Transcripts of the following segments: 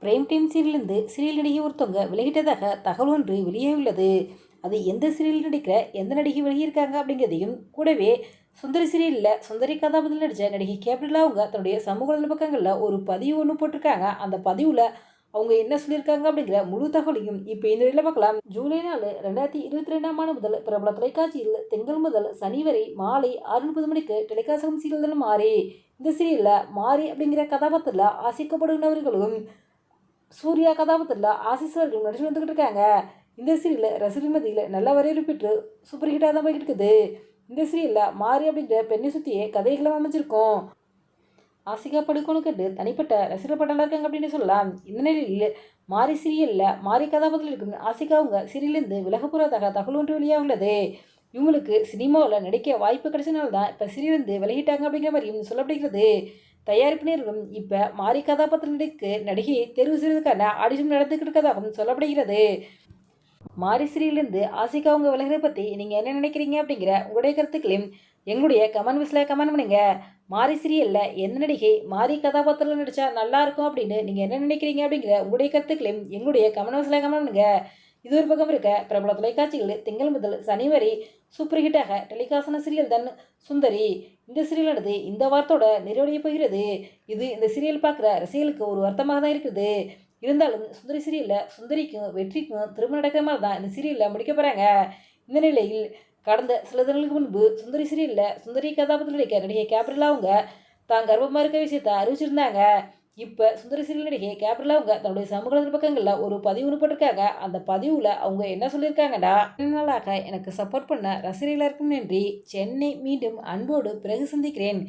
Prime time சீரியலிருந்து serial நடிகை ஒருத்தவங்க விலகிட்டதாக தகவல் ஒன்று வெளியாகியுள்ளது. அது எந்த சீரியல் நடிக்கிற எந்த நடிகை விலகியிருக்காங்க அப்படிங்கிறதையும் கூடவே சுந்தரி சீரியலில் சுந்தரி கதாபாத்திரத்தில் நடித்த நடிகை கேப்ரிலா அவங்க தன்னுடைய சமூக வலைதள பக்கங்களில் ஒரு பதிவு ஒன்று போட்டிருக்காங்க. அந்த பதிவில் அவங்க என்ன சொல்லியிருக்காங்க அப்படிங்கிற முழு தகவலையும் இப்போ இந்த நிலையில் பார்க்கலாம். ஜூலை 4, 2022ஆம் ஆண்டு முதல் பிரபல தொலைக்காட்சியில் திங்கள் முதல் சனி வரை மாலை 6:30 மணிக்கு டெலிகாஸ்ட் சீரியல் மாறி இந்த சீரியலில் மாறி அப்படிங்கிற கதாபாத்திரத்தில் ஆசிக்கப்படுகிறவர்களும் சூர்யா கதாபாத்திரத்தில் ஆசிஸ் அவர்கள் நடிச்சு வந்துக்கிட்டு இருக்காங்க. இந்த சீரியலில் ரசிகர்கள் மத்தியில் நல்ல வரவேற்பு பெற்று சூப்பர் ஹிட்டாக தான் போய்கிட்டு இருக்குது. இந்த சீரியலில் மாறி அப்படிங்கிற பெண்ணை சுற்றியே கதைகளும் அமைச்சிருக்கோம். ஆசிகா படுகோனு கண்டு தனிப்பட்ட ரசிகர் பட்டாளம் இருக்காங்க அப்படின்னு சொல்லலாம். இந்த நிலையில் மாறி சீரியலில் மாறி கதாபாத்திரத்தில் இருக்கும் ஆசிகா அவங்க சீரியலிருந்து விலக போகிறதாக தகவல் ஒன்று வெளியாக உள்ளது. இவங்களுக்கு சினிமாவில் நடிக்க வாய்ப்பு கிடைச்சனால தான் இப்போ சீரியலிருந்து விலகிட்டாங்க அப்படிங்கிற மாதிரியும் சொல்லப்படுகிறது. தயாரிப்பு நிறுவனம் இப்போ மாறி கதாபாத்திரங்களுக்கு நடிகையை தேர்வு செய்வதற்கான ஆடிஷன் நடந்துக்கிட்டு இருக்கதாகவும் சொல்லப்படுகிறது. மாறி சீரியலிருந்து ஆசிகா அவங்க விலகிறத பற்றி நீங்கள் என்ன நினைக்கிறீங்க அப்படிங்கிற உங்களுடைய கருத்துக்களையும் எங்களுடைய கமெண்ட் பாக்ஸில் கமெண்ட் பண்ணுங்க. மாறி சீரியலில் எந்த நடிகை மாறி கதாபாத்திரத்தில் நடித்தா நல்லாயிருக்கும் அப்படின்னு நீங்கள் என்ன நினைக்கிறீங்க அப்படிங்கிற உங்களுடைய கருத்துக்களையும் எங்களுடைய கமெண்ட் பாக்ஸில் கமெண்ட் பண்ணுங்க. இது ஒரு பக்கம் இருக்க பிரபல தொலைக்காட்சிகள் திங்கள் முதல் சனி வரை சூப்பர் ஹிட்டாக டெலிகாஸ்ட் சீரியல் தான் சுந்தரி. இந்த சீரியலானது இந்த வாரத்தோட நிறைவடைய போகிறது. இது இந்த சீரியல் பார்க்குற ரசிகர்களுக்கு ஒரு வருத்தமாக தான் இருக்குது. இருந்தாலும் சுந்தரி சீரியலில் சுந்தரிக்கும் வெற்றிக்கும் திரும்ப நடக்கிற மாதிரி தான் இந்த சீரியலில் முடிக்க போகிறாங்க. இந்த நிலையில் கடந்த சில தினங்களுக்கு முன்பு சுந்தரி சீரியலில் சுந்தரி கதாபாத்திரத்தில் நடிக்க நடிகை கேப்ரிலா அவங்க தான் கர்ப்பமாக இருக்க விஷயத்தை அறிவிச்சிருந்தாங்க. இப்போ சுந்தரி சீரியல் நடிகை கேப்ரிலா அவங்க தன்னுடைய சமூக பக்கங்களில் ஒரு பதிவு ஒன்று போட்டிருக்காங்க. அந்த பதிவில் அவங்க என்ன சொல்லியிருக்காங்கடா, 2 நாளாக எனக்கு சப்போர்ட் பண்ண ரசிகர்களுக்கும் நன்றி. சென்னை மீண்டும் அன்போடு பிறகு சந்திக்கிறேன்.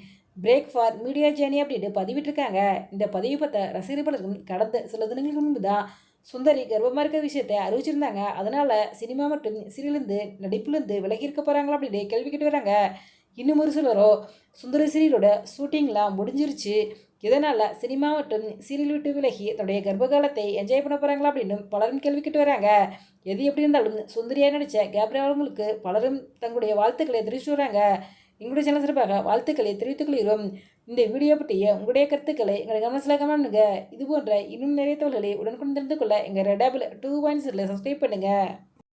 பிரேக் ஃபார் மீடியா ஜேர்னி அப்படின்னு பதிவிட்டிருக்காங்க. இந்த பதிவை பார்த்த ரசிகர் பலரும் கடந்த சில தினங்களுக்கு முன்பு தான் சுந்தரி கர்ப்பமாக இருக்க விஷயத்தை அறிவிச்சிருந்தாங்க. அதனால் சினிமா மற்றும் சீரியலிருந்து நடிப்புலேருந்து விலகி இருக்க போகிறாங்களா அப்படின்னு கேள்வி கேட்டு வராங்க. இன்னும் ஒரு சிலரோ சுந்தரி சீரியலோட ஷூட்டிங்லாம் முடிஞ்சிருச்சு, இதனால் சினிமா மற்றும் சீரியல் விட்டு விலகி தன்னுடைய கர்ப்பகாலத்தை என்ஜாய் பண்ண போகிறாங்களா அப்படின்னு பலரும் கேள்வி கேட்டு வராங்க. எது எப்படி இருந்தாலும் சுந்தரியாக நடித்த கேப்ரிலா அவங்களுக்கு பலரும் தங்களுடைய வாழ்த்துக்களை தெரிவிச்சுட்டு வராங்க. எங்களுடைய சேனல் சிறப்பாக வாழ்த்துக்களை தெரிவித்துக் கொள்கிறோம். இந்த வீடியோ பற்றிய உங்களுடைய கருத்துக்களை எங்களை கமெண்ட்ஸில் கமெண்ட் பண்ணுங்க. இது போன்ற இன்னும் நிறைய தகவல்களை உடனுக்குடன் தெரிந்து கொள்ள எங்கள் ரெடாபிள் 2.0 சப்ஸ்கிரைப் பண்ணுங்கள்.